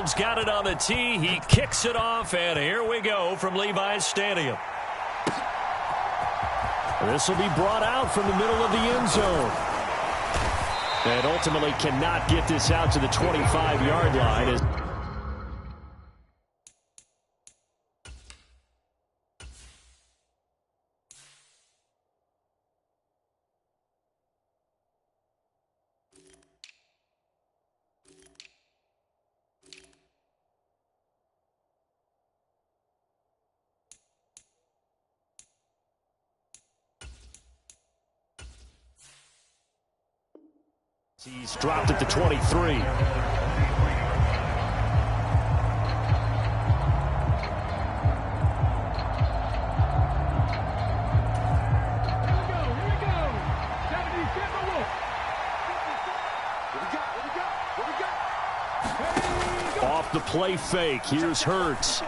Mahomes got it on the tee. He kicks it off, and here we go from Levi's Stadium. This will be brought out from the middle of the end zone. And ultimately cannot get this out to the 25-yard line. He's dropped at the 23. Off the play fake. Here's Hurts.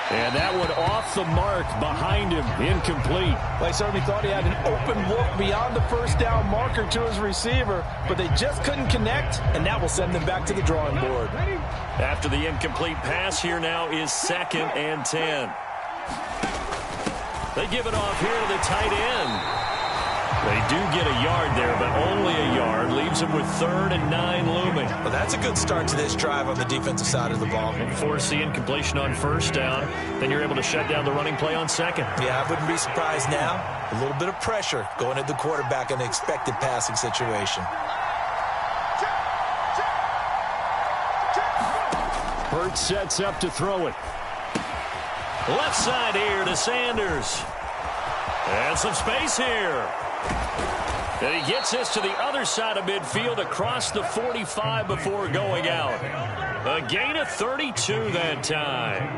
And that one off the mark behind him, incomplete. They certainly thought he had an open look beyond the first down marker to his receiver, but they just couldn't connect, and that will send them back to the drawing board. After the incomplete pass, here now is 2nd and 10. They give it off here to the tight end. They do get a yard there, but only a yard. Leaves them with 3rd and 9 looming. Well, that's a good start to this drive on the defensive side of the ball. And force the incompletion on 1st down. Then you're able to shut down the running play on 2nd. Yeah, I wouldn't be surprised now. A little bit of pressure going at the quarterback in the expected passing situation. Hurts sets up to throw it. Left side here to Sanders. And some space here. And he gets this to the other side of midfield across the 45 before going out. A gain of 32 that time.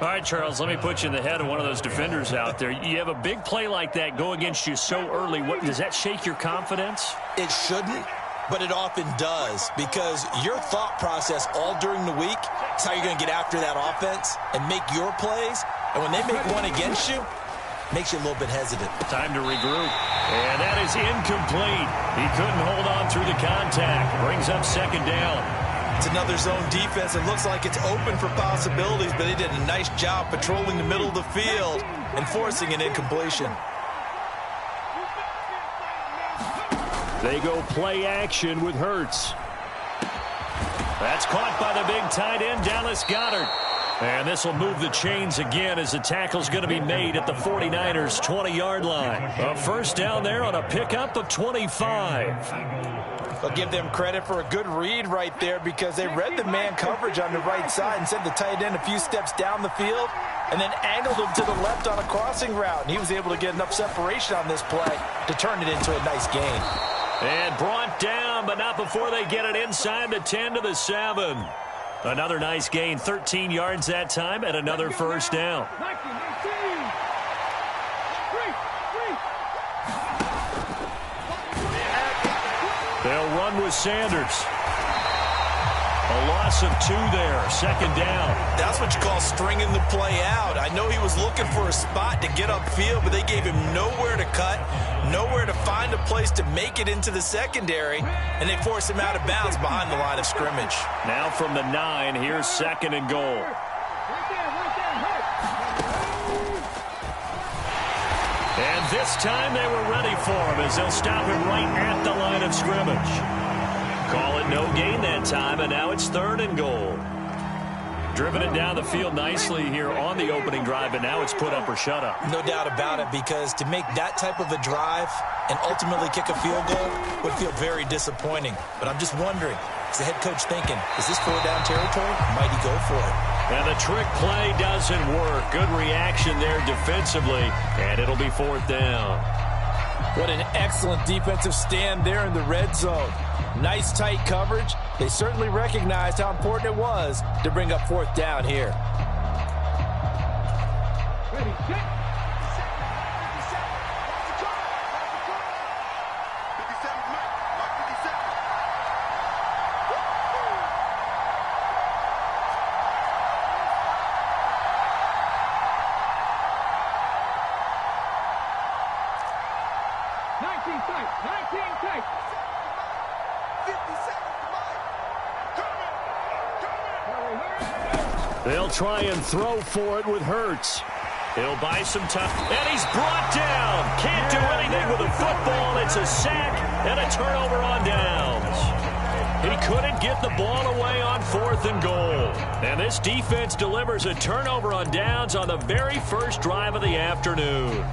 All right, Charles, let me put you in the head of one of those defenders out there. You have a big play like that go against you so early. What, does that shake your confidence? It shouldn't, but it often does, because your thought process all during the week is how you're going to get after that offense and make your plays. And when they make one against you, makes you a little bit hesitant. Time to regroup. And that is incomplete. He couldn't hold on through the contact. Brings up 2nd down. It's another zone defense. It looks like it's open for possibilities, but they did a nice job patrolling the middle of the field and forcing an incompletion. They go play action with Hurts. That's caught by the big tight end, Dallas Goedert. And this will move the chains again as the tackle's going to be made at the 49ers' 20-yard line. A 1st down there on a pickup of 25. I'll give them credit for a good read right there, because they read the man coverage on the right side and sent the tight end a few steps down the field and then angled him to the left on a crossing route. And he was able to get enough separation on this play to turn it into a nice gain. And brought down, but not before they get it inside the 10 to the 7. Another nice gain, 13 yards that time, and another 1st down. They'll run with Sanders. A loss of 2 there, 2nd down. That's what you call stringing the play out. I know he was looking for a spot to get upfield, but they gave him nowhere to cut, nowhere to find a place to make it into the secondary, and they forced him out of bounds behind the line of scrimmage. Now from the 9, here's 2nd and goal. And this time they were ready for him as they'll stop him right at the line of scrimmage. Call it no gain that time, and now it's 3rd and goal. Driven it down the field nicely here on the opening drive, but now it's put up or shut up. No doubt about it, because to make that type of a drive and ultimately kick a field goal would feel very disappointing. But I'm just wondering, is the head coach thinking, is this 4-down territory? Might he go for it? And the trick play doesn't work. Good reaction there defensively, and it'll be 4th down. What an excellent defensive stand there in the red zone. Nice tight coverage. They certainly recognized how important it was to bring up 4th down here. Ready, set. 19 tight, 19 tight. 50 seconds, Mike. Coming. They'll try and throw for it with Hurts. He'll buy some time. And he's brought down. Can't do anything with a football. It's a sack and a turnover on downs. He couldn't get the ball away on 4th and goal. And this defense delivers a turnover on downs on the very first drive of the afternoon.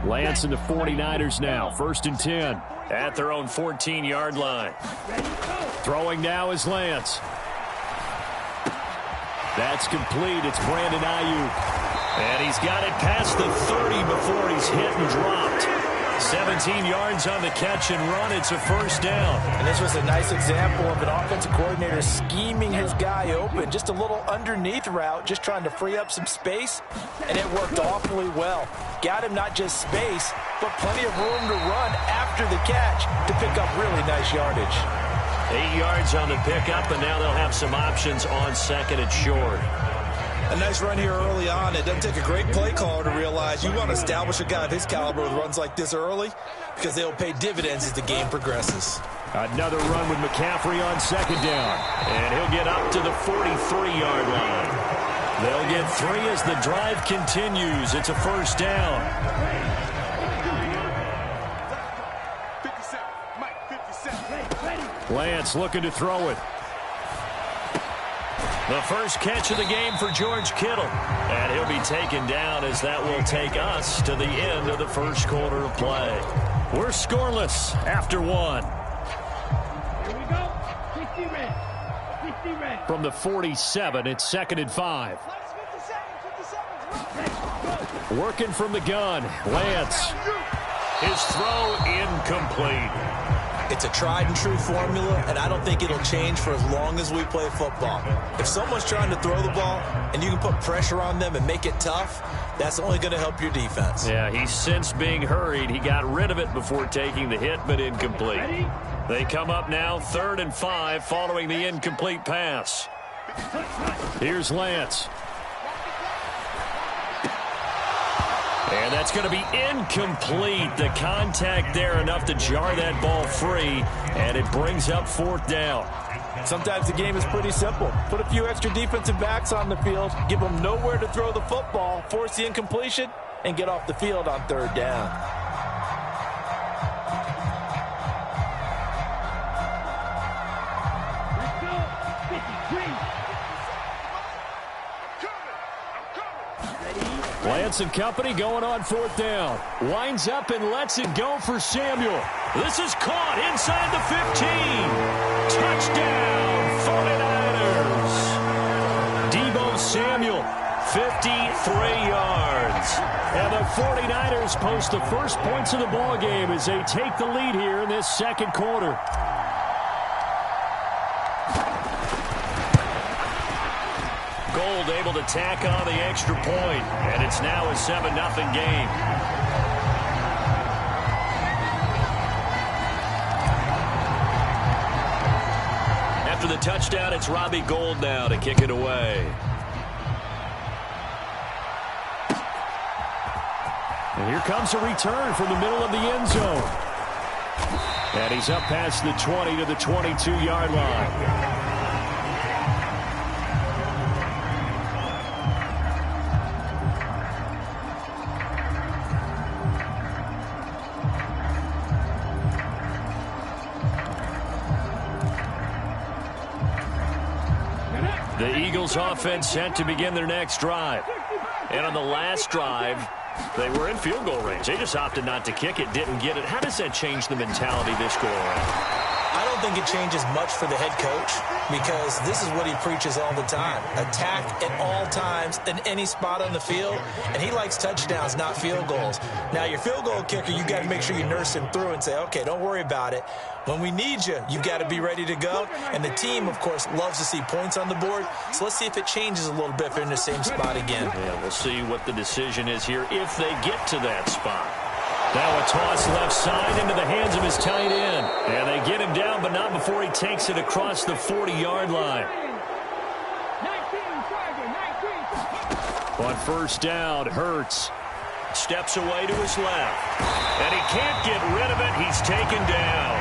Lance and the 49ers now. 1st and 10 at their own 14-yard line. Throwing now is Lance. That's complete. It's Brandon Ayuk. And he's got it past the 30 before he's hit and dropped. 17 yards on the catch and run. It's a first down. And this was a nice example of an offensive coordinator scheming his guy open. Just a little underneath route, just trying to free up some space, and it worked awfully well. Got him not just space, but plenty of room to run after the catch to pick up really nice yardage. 8 yards on the pickup, and now they'll have some options on 2nd and short. A nice run here early on. It doesn't take a great play caller to realize you want to establish a guy of his caliber with runs like this early because they'll pay dividends as the game progresses. Another run with McCaffrey on 2nd down. And he'll get up to the 43-yard line. They'll get 3 as the drive continues. It's a first down. 57. Mike, 57. Lance looking to throw it. The first catch of the game for George Kittle. And he'll be taken down as that will take us to the end of the first quarter of play. We're scoreless after 1. Here we go. 60 red. 60 red. From the 47, it's 2nd and 5. Working from the gun. Lance. His throw incomplete. It's a tried and true formula, and I don't think it'll change for as long as we play football. If someone's trying to throw the ball and you can put pressure on them and make it tough, that's only going to help your defense. Yeah, he's since being hurried. He got rid of it before taking the hit, but incomplete. They come up now 3rd and 5 following the incomplete pass. Here's Lance. And that's going to be incomplete. The contact there enough to jar that ball free, and it brings up 4th down. Sometimes the game is pretty simple. Put a few extra defensive backs on the field, give them nowhere to throw the football, force the incompletion, and get off the field on 3rd down. Let's go. 53. Lance and company going on 4th down. Winds up and lets it go for Samuel. This is caught inside the 15. Touchdown, 49ers. Deebo Samuel, 53 yards. And the 49ers post the first points of the ballgame as they take the lead here in this 2nd quarter. Gold able to tack on the extra point, and it's now a 7-0 game. After the touchdown, it's Robbie Gould now to kick it away. And here comes a return from the middle of the end zone. And he's up past the 20 to the 22-yard line. The Eagles offense set to begin their next drive. And on the last drive, they were in field goal range. They just opted not to kick it, didn't get it. How does that change the mentality this go around? I don't think it changes much for the head coach because this is what he preaches all the time. Attack at all times in any spot on the field, and he likes touchdowns, not field goals. Now, your field goal kicker, you got to make sure you nurse him through and say, okay, don't worry about it. When we need you, you've got to be ready to go. And the team, of course, loves to see points on the board. So let's see if it changes a little bit if they're in the same spot again. Yeah, we'll see what the decision is here if they get to that spot. Now a toss left side into the hands of his tight end. And they get him down, but not before he takes it across the 40-yard line. 19. On first down, Hurts steps away to his left. And he can't get rid of it. He's taken down.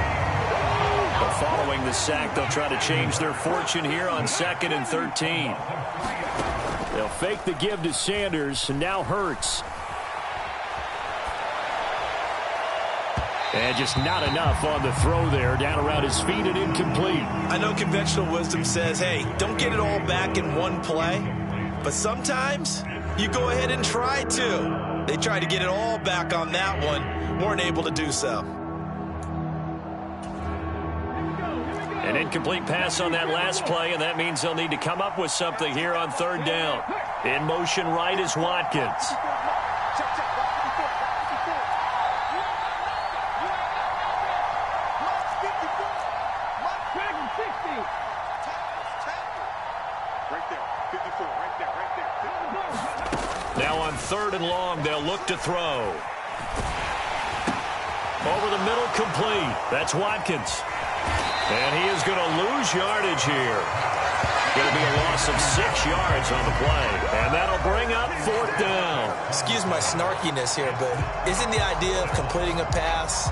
A following the sack. They'll try to change their fortune here on 2nd and 13. They'll fake the give to Sanders, and now Hurts. And just not enough on the throw there. Down around his feet and incomplete. I know conventional wisdom says, hey, don't get it all back in one play. But sometimes you go ahead and try to. They tried to get it all back on that one. Weren't able to do so. An incomplete pass on that last play, and that means they'll need to come up with something here on 3rd down. In motion right is Watkins. Now on 3rd and long, they'll look to throw. Over the middle, complete. That's Watkins. And he is going to lose yardage here. Going to be a loss of 6 yards on the play. And that'll bring up 4th down. Excuse my snarkiness here, but isn't the idea of completing a pass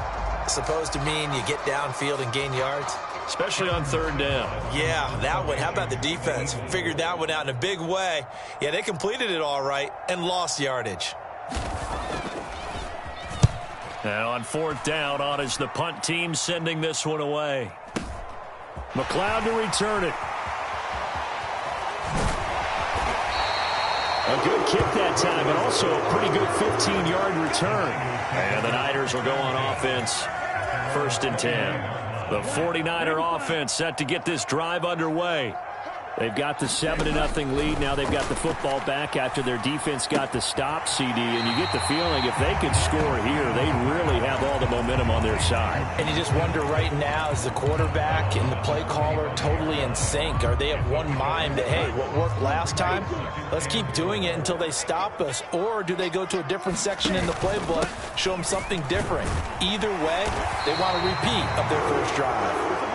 supposed to mean you get downfield and gain yards? Especially on 3rd down. Yeah, that one. How about the defense? Figured that one out in a big way. Yeah, they completed it all right and lost yardage. Now on 4th down, on is the punt team sending this one away. McLeod to return it. A good kick that time, and also a pretty good 15-yard return. And the Niners will go on offense. 1st and 10. The 49er offense set to get this drive underway. They've got the 7-0 lead. Now they've got the football back after their defense got the stop, CD. And you get the feeling if they could score here, they really have all the momentum on their side. And you just wonder right now, is the quarterback and the play caller totally in sync? Are they of one mind that, hey, what worked last time, let's keep doing it until they stop us? Or do they go to a different section in the playbook, show them something different? Either way, they want a repeat of their first drive.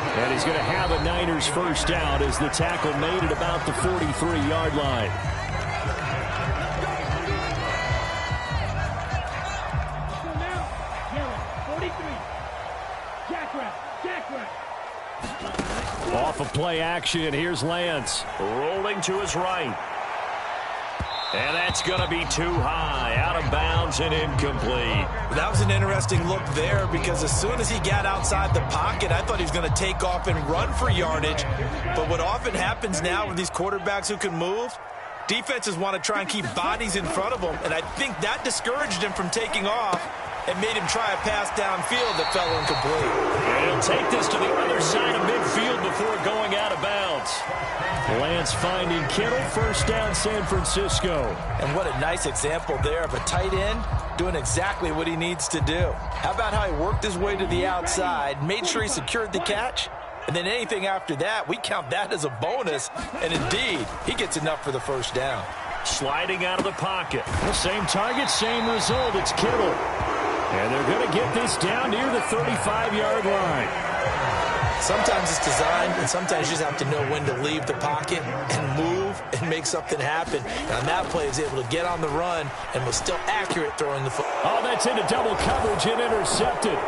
And he's going to have a Niners first down as the tackle made at about the 43-yard line. So now, Garrett, 43. Jack right. Off of play action, here's Lance. Rolling to his right. And that's going to be too high, out of bounds and incomplete. That was an interesting look there because as soon as he got outside the pocket, I thought he was going to take off and run for yardage. But what often happens now with these quarterbacks who can move, defenses want to try and keep bodies in front of them, and I think that discouraged him from taking off and made him try a pass downfield that fell incomplete. And he'll take this to the other side of midfield before going out of bounds. Lance finding Kittle, first down San Francisco. And what a nice example there of a tight end doing exactly what he needs to do. How about how he worked his way to the outside, made sure he secured the catch, and then anything after that, we count that as a bonus. And indeed, he gets enough for the first down. Sliding out of the pocket. The same target, same result. It's Kittle. And they're going to get this down near the 35-yard line. Sometimes it's designed, and sometimes you just have to know when to leave the pocket and move and make something happen. And on that play, he's able to get on the run and was still accurate throwing the football. Oh, that's into double coverage and intercepted.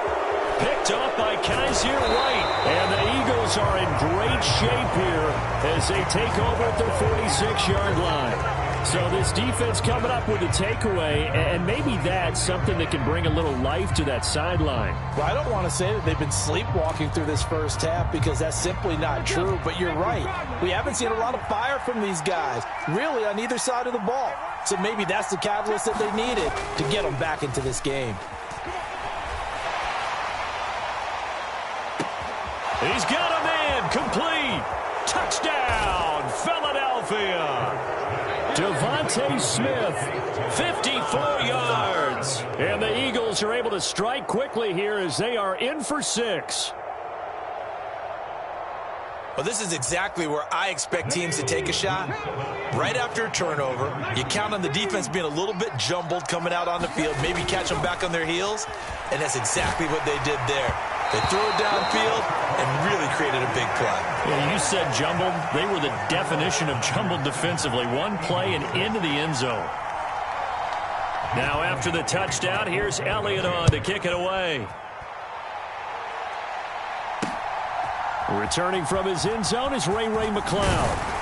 Picked up by Kaiser White. And the Eagles are in great shape here as they take over at their 46-yard line. So this defense coming up with a takeaway, and maybe that's something that can bring a little life to that sideline. Well, I don't want to say that they've been sleepwalking through this first half because that's simply not true, but you're right. We haven't seen a lot of fire from these guys, really on either side of the ball. So maybe that's the catalyst that they needed to get them back into this game. He's got a man, complete. Touchdown, Philadelphia. Devontae Smith, 54 yards. And the Eagles are able to strike quickly here as they are in for 6. Well, this is exactly where I expect teams to take a shot. Right after a turnover, you count on the defense being a little bit jumbled coming out on the field, maybe catch them back on their heels, and that's exactly what they did there. They threw it downfield and really created a big play. Yeah, you said jumbled. They were the definition of jumbled defensively. One play and into the end zone. Now after the touchdown, here's Elliott on to kick it away. Returning from his end zone is Ray McCloud.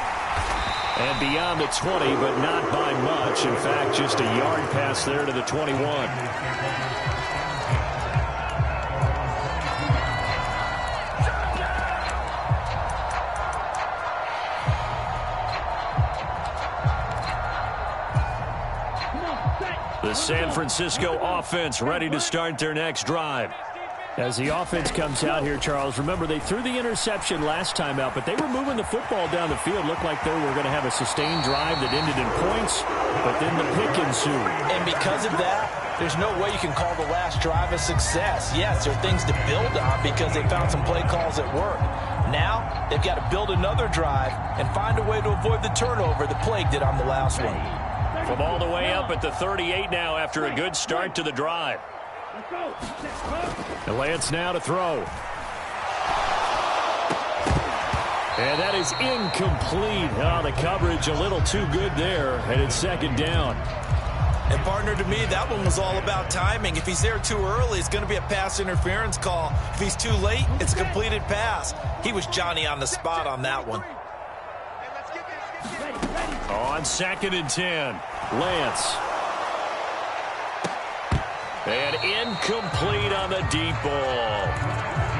And beyond the 20, but not by much. In fact, just a yard pass there to the 21. The San Francisco offense ready to start their next drive. As the offense comes out here, Charles, remember they threw the interception last time out, but they were moving the football down the field. Looked like they were going to have a sustained drive that ended in points, but then the pick ensued. And because of that, there's no way you can call the last drive a success. Yes, there are things to build on because they found some play calls that work. Now, they've got to build another drive and find a way to avoid the turnover that plagued it on the last one. From all the way up at the 38 now after a good start to the drive. The Lance now to throw. And that is incomplete. Oh, the coverage a little too good there, and it's second down. And, partner, to me, that one was all about timing. If he's there too early, it's going to be a pass interference call. If he's too late, it's a completed pass. He was Johnny on the spot on that one. On 2nd and 10, Lance. And incomplete on the deep ball.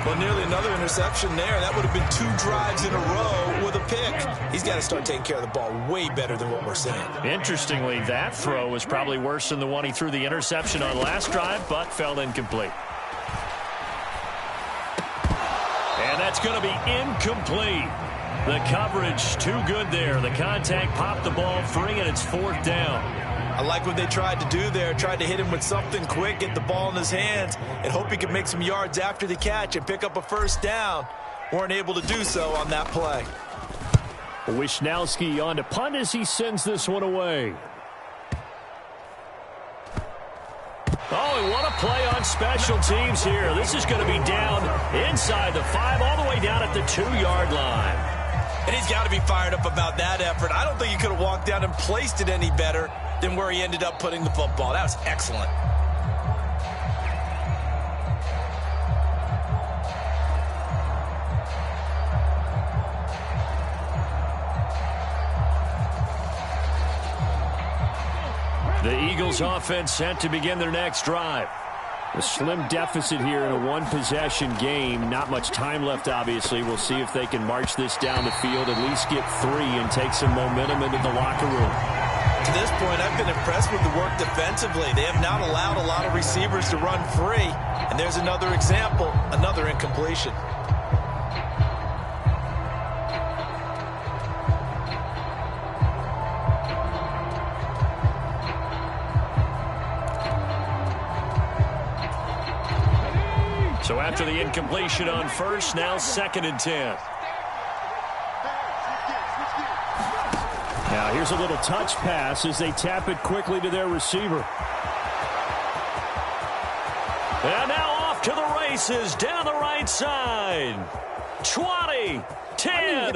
Well, nearly another interception there. That would have been 2 drives in a row with a pick. He's got to start taking care of the ball way better than what we're seeing. Interestingly, that throw was probably worse than the one he threw the interception on last drive, but fell incomplete. And that's going to be incomplete. The coverage too good there. The contact popped the ball free, and it's 4th down. I like what they tried to do there. Tried to hit him with something quick, get the ball in his hands, and hope he could make some yards after the catch and pick up a first down. Weren't able to do so on that play. Wishnowski on to punt as he sends this one away. Oh, and what a play on special teams here. This is going to be down inside the 5, all the way down at the 2-yard line. And he's got to be fired up about that effort. I don't think he could have walked down and placed it any better than where he ended up putting the football. That was excellent. The Eagles offense set to begin their next drive. A slim deficit here in a one-possession game. Not much time left, obviously. We'll see if they can march this down the field, at least get 3 and take some momentum into the locker room. To this point, I've been impressed with the work defensively. They have not allowed a lot of receivers to run free. And there's another example, another incompletion. So after the incompletion on first, now 2nd and 10. Now here's a little touch pass as they tap it quickly to their receiver. And now off to the races down the right side. 20, 10.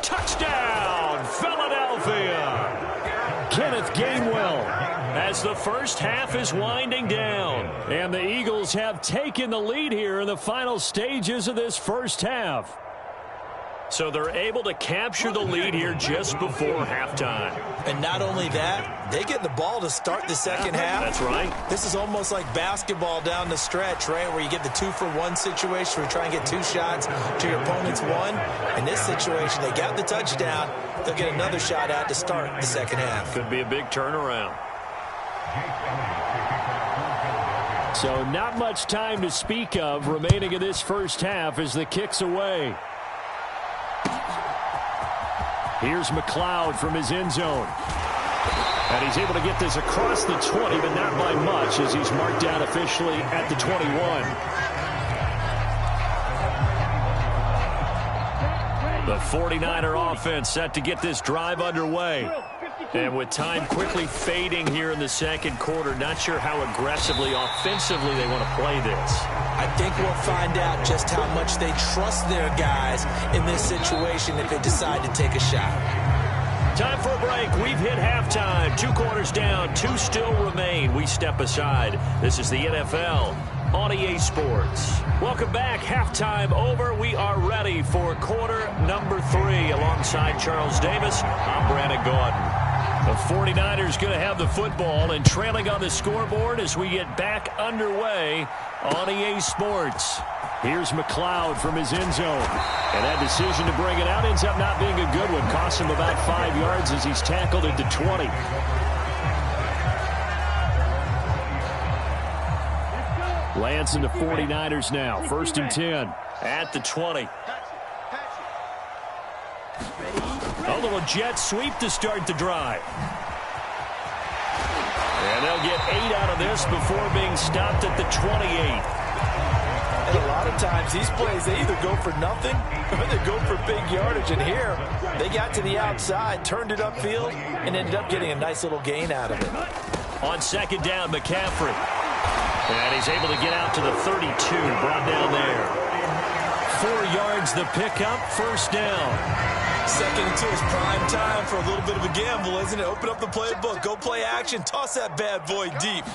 Touchdown, Philadelphia. Kenneth Gainwell, as the first half is winding down. And the Eagles have taken the lead here in the final stages of this first half. So they're able to capture the lead here just before halftime. And not only that, they get the ball to start the second half. That's right. This is almost like basketball down the stretch, right, where you get the 2-for-1 situation where you try and get 2 shots to your opponent's 1. In this situation, they got the touchdown. They'll get another shot out to start the second half. Could be a big turnaround. So not much time to speak of remaining in this first half as the kick's away. Here's McCloud from his end zone. And he's able to get this across the 20, but not by much as he's marked down officially at the 21. The 49er offense set to get this drive underway. And with time quickly fading here in the second quarter, not sure how aggressively, offensively they want to play this. I think we'll find out just how much they trust their guys in this situation if they decide to take a shot. Time for a break. We've hit halftime. 2 quarters down, 2 still remain. We step aside. This is the NFL on EA Sports. Welcome back. Halftime over. We are ready for quarter number 3. Alongside Charles Davis, I'm Brandon Gaudin. The 49ers going to have the football and trailing on the scoreboard as we get back underway on EA Sports. Here's McLeod from his end zone. And that decision to bring it out ends up not being a good one. Costs him about 5 yards as he's tackled at the 20. Lance and the 49ers now. 1st and 10 at the 20. A little jet sweep to start the drive. And they'll get 8 out of this before being stopped at the 28. And a lot of times these plays, they either go for nothing or they go for big yardage. And here, they got to the outside, turned it upfield, and ended up getting a nice little gain out of it. On 2nd down, McCaffrey. And he's able to get out to the 32, brought down there. 4 yards the pickup, 1st down. 2nd and 2 is prime time for a little bit of a gamble, isn't it? Open up the playbook, go play action, toss that bad boy deep.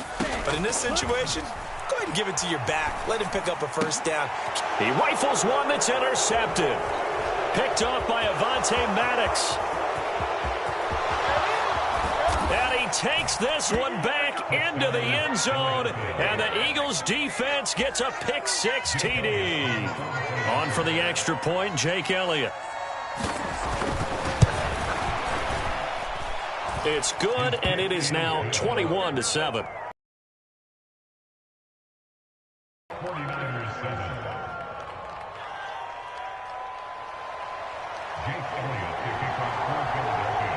But in this situation, go ahead and give it to your back. Let him pick up a 1st down. He rifles one that's intercepted. Picked off by Avonte Maddox. And he takes this one back into the end zone. And the Eagles defense gets a pick-6 TD. On for the extra point, Jake Elliott. It's good, and it is now 21-7. 49ers 7. Jake Elliott kicking from Philadelphia.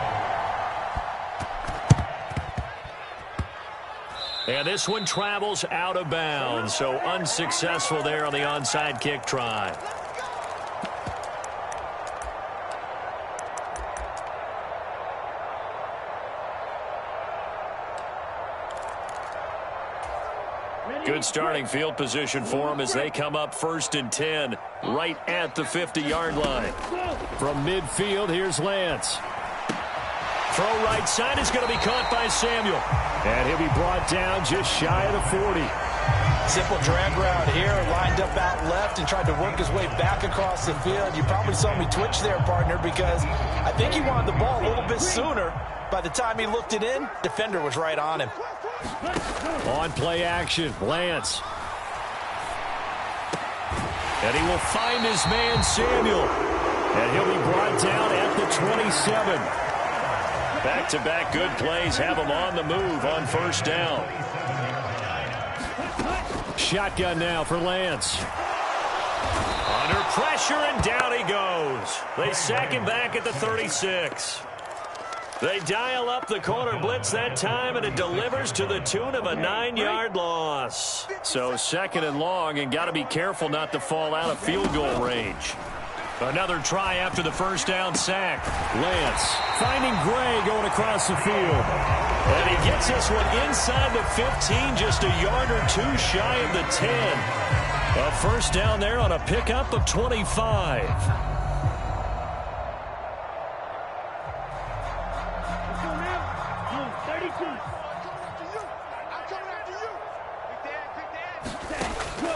And this one travels out of bounds, so unsuccessful there on the onside kick try. Good starting field position for them as they come up 1st and 10, right at the 50-yard line. From midfield, here's Lance. Throw right side is going to be caught by Samuel. And he'll be brought down just shy of the 40. Simple drag route here, lined up out left and tried to work his way back across the field. You probably saw me twitch there, partner, because I think he wanted the ball a little bit sooner. By the time he looked it in, defender was right on him. On play action, Lance. And he will find his man, Samuel. And he'll be brought down at the 27. Back-to-back good plays have him on the move on 1st down. Shotgun now for Lance. Under pressure, and down he goes. They sack him back at the 36. They dial up the corner blitz that time, and it delivers to the tune of a 9-yard loss. So 2nd and long, and got to be careful not to fall out of field goal range. Another try after the 1st down sack. Lance finding Gray going across the field. And he gets this one inside the 15, just a yard or 2 shy of the 10. A 1st down there on a pickup of 25.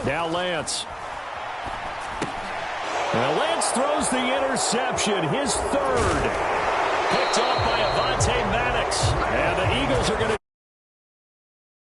Now Lance. Now Lance throws the interception, his 3rd. Picked off by Avonte Maddox. And the Eagles are going